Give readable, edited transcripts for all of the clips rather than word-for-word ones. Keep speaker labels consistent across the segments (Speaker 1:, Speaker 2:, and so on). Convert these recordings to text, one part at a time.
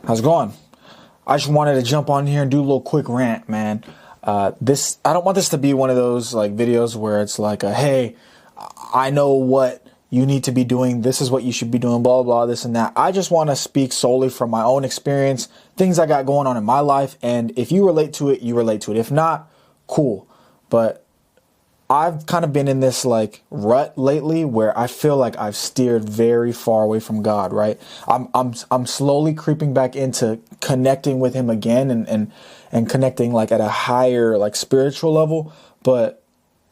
Speaker 1: How's it going? I just wanted to jump on here and do a little quick rant, man. I don't want this to be one of those like videos where it's like, hey, I know what you need to be doing. This is what you should be doing, blah, blah, this and that. I just want to speak solely from my own experience, things I got going on in my life. And if you relate to it, you relate to it. If not, cool. But I've kind of been in this like rut lately where I feel like I've steered very far away from God, right? I'm slowly creeping back into connecting with him again and connecting like at a higher like spiritual level. But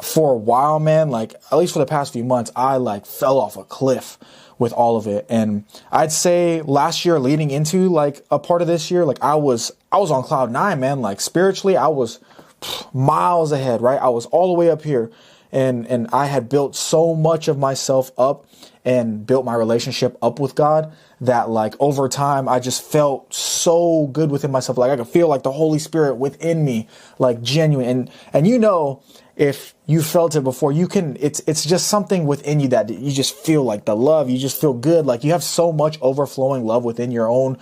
Speaker 1: for a while, man, like at least for the past few months, I like fell off a cliff with all of it. And I'd say last year leading into like a part of this year, like I was on cloud nine, man. Like spiritually, I was miles ahead, right? I was all the way up here and I had built so much of myself up and built my relationship up with God that like over time, I just felt so good within myself. Like I could feel like the Holy Spirit within me, like genuine. And you know, if you felt it before, you can, it's just something within you that you just feel like the love, you just feel good. Like you have so much overflowing love within your own,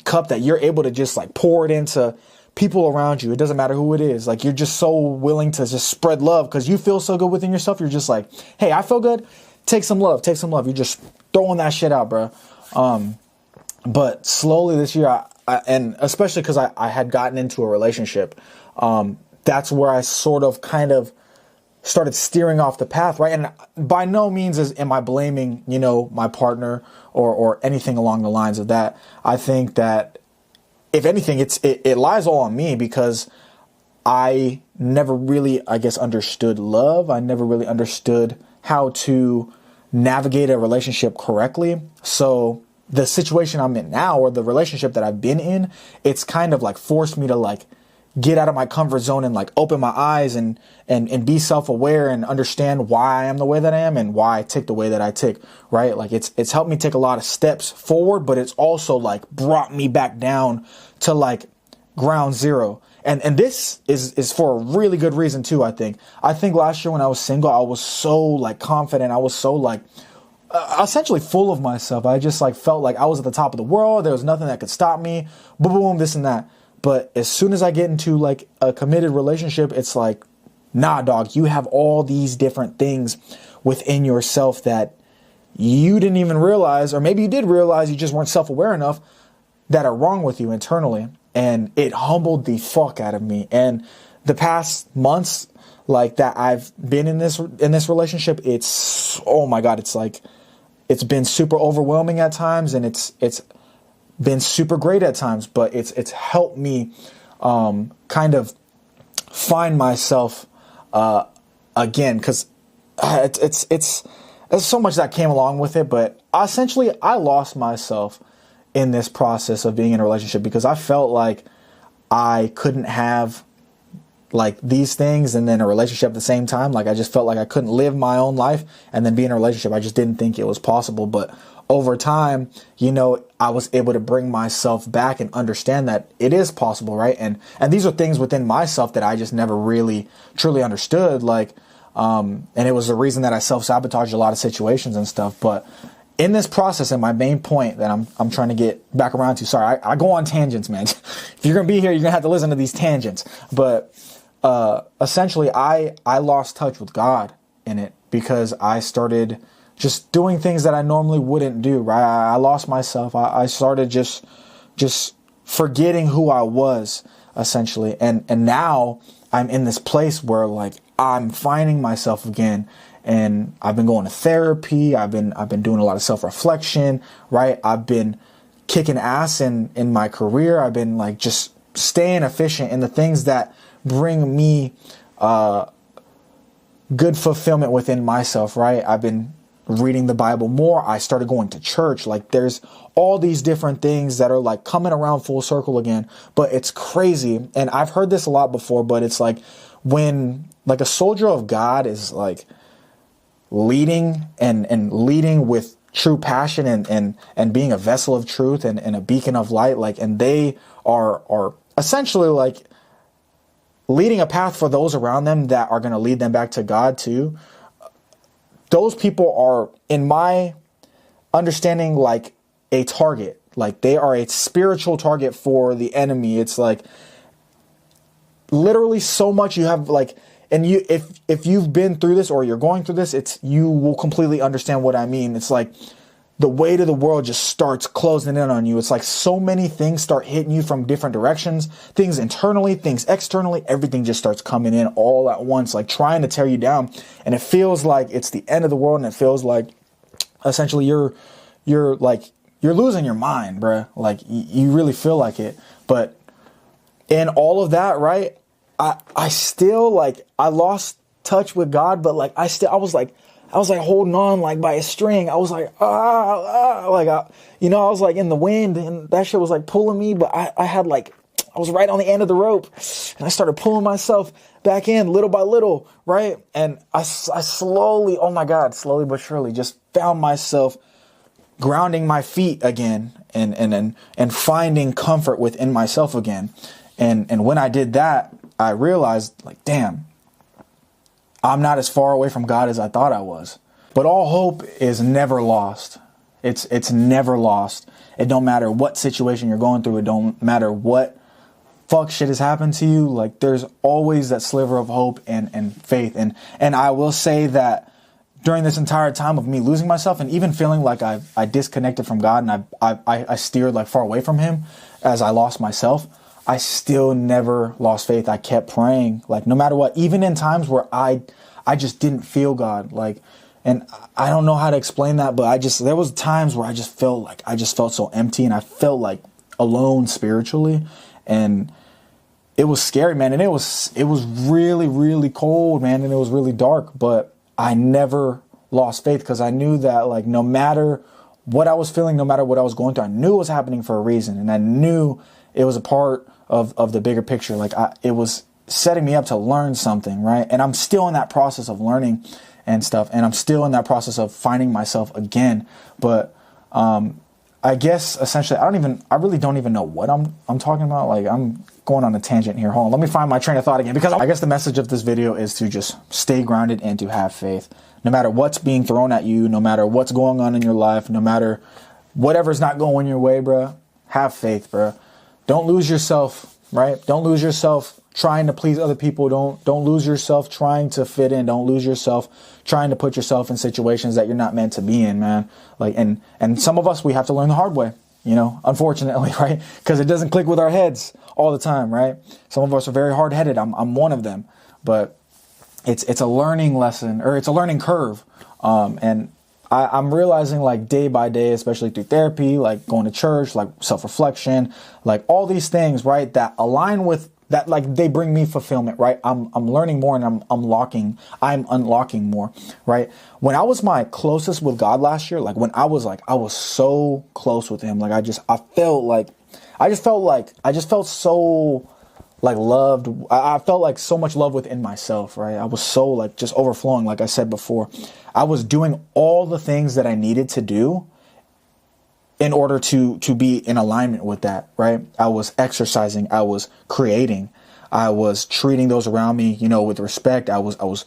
Speaker 1: cup that you're able to just like pour it into people around you. It doesn't matter who it is. Like you're just so willing to just spread love because you feel so good within yourself. You're just like, hey, I feel good. Take some love. Take some love. You're just throwing that shit out, bro. But slowly this year, and especially because I had gotten into a relationship, that's where I sort of kind of started steering off the path, right? And by no means am I blaming, my partner or anything along the lines of that. I think that if anything, it lies all on me because I never really, I guess, understood love. I never really understood how to navigate a relationship correctly. So the situation I'm in now, or the relationship that I've been in, it's kind of like forced me to like get out of my comfort zone and like open my eyes and be self-aware and understand why I am the way that I am and why I tick the way that I tick, right? Like it's helped me take a lot of steps forward, but it's also like brought me back down to like ground zero. And this is for a really good reason too, I think. I think last year when I was single, I was so like confident. I was so like essentially full of myself. I just like felt like I was at the top of the world. There was nothing that could stop me. Boom, boom, this and that. But as soon as I get into like a committed relationship, it's like, nah, dog, you have all these different things within yourself that you didn't even realize, or maybe you did realize, you just weren't self-aware enough, that are wrong with you internally. And it humbled the fuck out of me. And the past months like that I've been in this relationship, it's, oh my God, it's like, it's been super overwhelming at times, and it's been super great at times, but it's helped me kind of find myself again, because it's so much that came along with it. But essentially, I lost myself in this process of being in a relationship because I felt like I couldn't have like these things and then a relationship at the same time. Like I just felt like I couldn't live my own life and then be in a relationship. I just didn't think it was possible. But over time, I was able to bring myself back and understand that it is possible, right? And these are things within myself that I just never really truly understood. Like, and it was the reason that I self-sabotaged a lot of situations and stuff. But in this process, and my main point that I'm trying to get back around to, sorry, I go on tangents, man. If you're going to be here, you're going to have to listen to these tangents. But essentially, I lost touch with God in it because I started just doing things that I normally wouldn't do, right? I lost myself. I started just forgetting who I was, essentially. And now I'm in this place where like I'm finding myself again. And I've been going to therapy. I've been doing a lot of self-reflection, right? I've been kicking ass in my career. I've been like just staying efficient in the things that bring me good fulfillment within myself, right? I've been reading the Bible more. I started going to church. Like there's all these different things that are like coming around full circle again. But it's crazy. And I've heard this a lot before, but it's like when like a soldier of God is like leading and leading with true passion and being a vessel of truth and a beacon of light, like, and they are essentially like leading a path for those around them that are going to lead them back to God too. Those people are, in my understanding, like a target Like, they are a spiritual target for the enemy. It's like literally so much you have, like, and you, if you've been through this or you're going through this, you will completely understand what I mean. It's like the weight of the world just starts closing in on you. It's like so many things start hitting you from different directions, things internally, things externally, everything just starts coming in all at once, like trying to tear you down. And it feels like it's the end of the world. And it feels like essentially you're losing your mind, bruh. Like you really feel like it. But in all of that, right, I still, like, I lost touch with God, but like I was like holding on like by a string. I was like, I was like in the wind, and that shit was like pulling me, but I was right on the end of the rope, and I started pulling myself back in little by little, right? And I slowly, oh my God, slowly but surely just found myself grounding my feet again and finding comfort within myself again. And when I did that, I realized, like, damn, I'm not as far away from God as I thought I was. But all hope is never lost. It's never lost. It don't matter what situation you're going through. It don't matter what fuck shit has happened to you. Like, there's always that sliver of hope and faith. And I will say that during this entire time of me losing myself and even feeling like I disconnected from God and I steered like far away from him as I lost myself, I still never lost faith. I kept praying, like, no matter what, even in times where I just didn't feel God. Like, and I don't know how to explain that, but there was times where I just felt so empty, and I felt like alone spiritually, and it was scary, man. And it was really, really cold, man. And it was really dark, but I never lost faith because I knew that, like, no matter what I was feeling, no matter what I was going through, I knew it was happening for a reason. And I knew it was a part of the bigger picture. Like, it was setting me up to learn something, right? And I'm still in that process of learning and stuff. And I'm still in that process of finding myself again. But I guess essentially, I really don't even know what I'm talking about. Like, I'm going on a tangent here. Hold on, let me find my train of thought again, because I guess the message of this video is to just stay grounded and to have faith. No matter what's being thrown at you, no matter what's going on in your life, no matter whatever's not going your way, bruh, have faith, bruh. Don't lose yourself, right? Don't lose yourself trying to please other people. Don't lose yourself trying to fit in. Don't lose yourself trying to put yourself in situations that you're not meant to be in, man. Like, and some of us, we have to learn the hard way, you know, unfortunately, right? Because it doesn't click with our heads all the time, right? Some of us are very hard-headed. I'm one of them, but it's a learning lesson, or it's a learning curve. And I'm realizing, like, day by day, especially through therapy, like going to church, like self-reflection, like all these things, right, that align with that, like, they bring me fulfillment, right? I'm learning more, and I'm unlocking more, right? When I was my closest with God last year, like when I was so close with him, like I just felt so like loved. I felt like so much love within myself, right? I was so, like, just overflowing. Like I said before, I was doing all the things that I needed to do in order to be in alignment with that, right? I was exercising, I was creating, I was treating those around me, you know, with respect. I was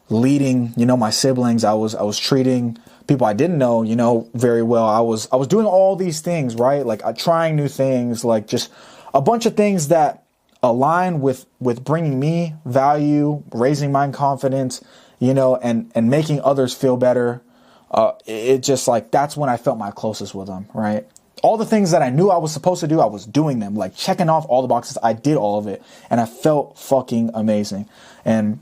Speaker 1: leading, you know, my siblings. I was treating people I didn't know, you know, very well. I was doing all these things, right? Like, trying new things, like just a bunch of things that align with bringing me value, raising my confidence, you know, and making others feel better. It just, like, that's when I felt my closest with them, right? All the things that I knew I was supposed to do, I was doing them, like checking off all the boxes. I did all of it, and I felt fucking amazing. And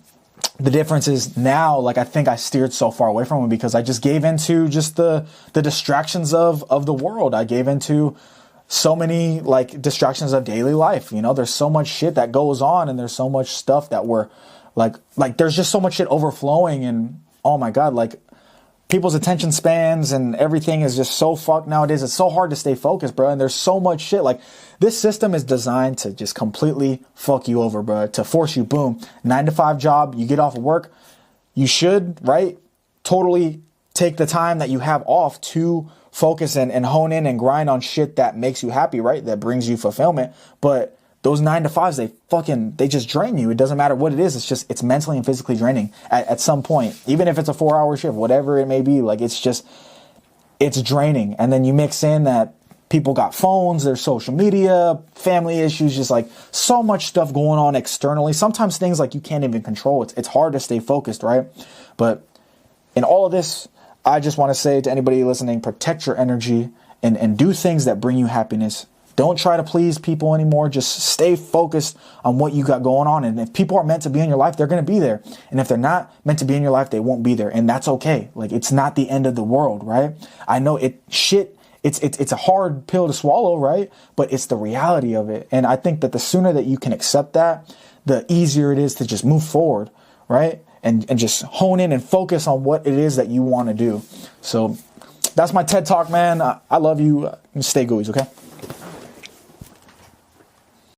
Speaker 1: the difference is now, like, I think I steered so far away from it because I just gave into just the distractions of the world. I gave into so many, like, distractions of daily life. You know, there's so much shit that goes on, and there's so much stuff that we're like there's just so much shit overflowing, and oh my God, like, people's attention spans and everything is just so fucked nowadays. It's so hard to stay focused, bro. And there's so much shit. Like, this system is designed to just completely fuck you over, bro. To force you, boom, 9-to-5 job. You get off of work. You should, right, totally take the time that you have off to focus and hone in and grind on shit that makes you happy, right? That brings you fulfillment. But those 9-to-5s, they just drain you. It doesn't matter what it is. It's mentally and physically draining at some point. Even if it's a 4-hour shift, whatever it may be, like, it's draining. And then you mix in that People got phones, there's social media, family issues, just like so much stuff going on externally. Sometimes things like you can't even control. It's hard to stay focused, right? But in all of this, I just want to say to anybody listening, protect your energy and do things that bring you happiness. Don't try to please people anymore. Just stay focused on what you got going on. And if people are meant to be in your life, they're going to be there. And if they're not meant to be in your life, they won't be there. And that's okay. Like, it's not the end of the world, right? I know it's a hard pill to swallow, right? But it's the reality of it. And I think that the sooner that you can accept that, the easier it is to just move forward, right? And just hone in and focus on what it is that you want to do. So that's my TED Talk, man. I love you. Stay gooeyes, okay?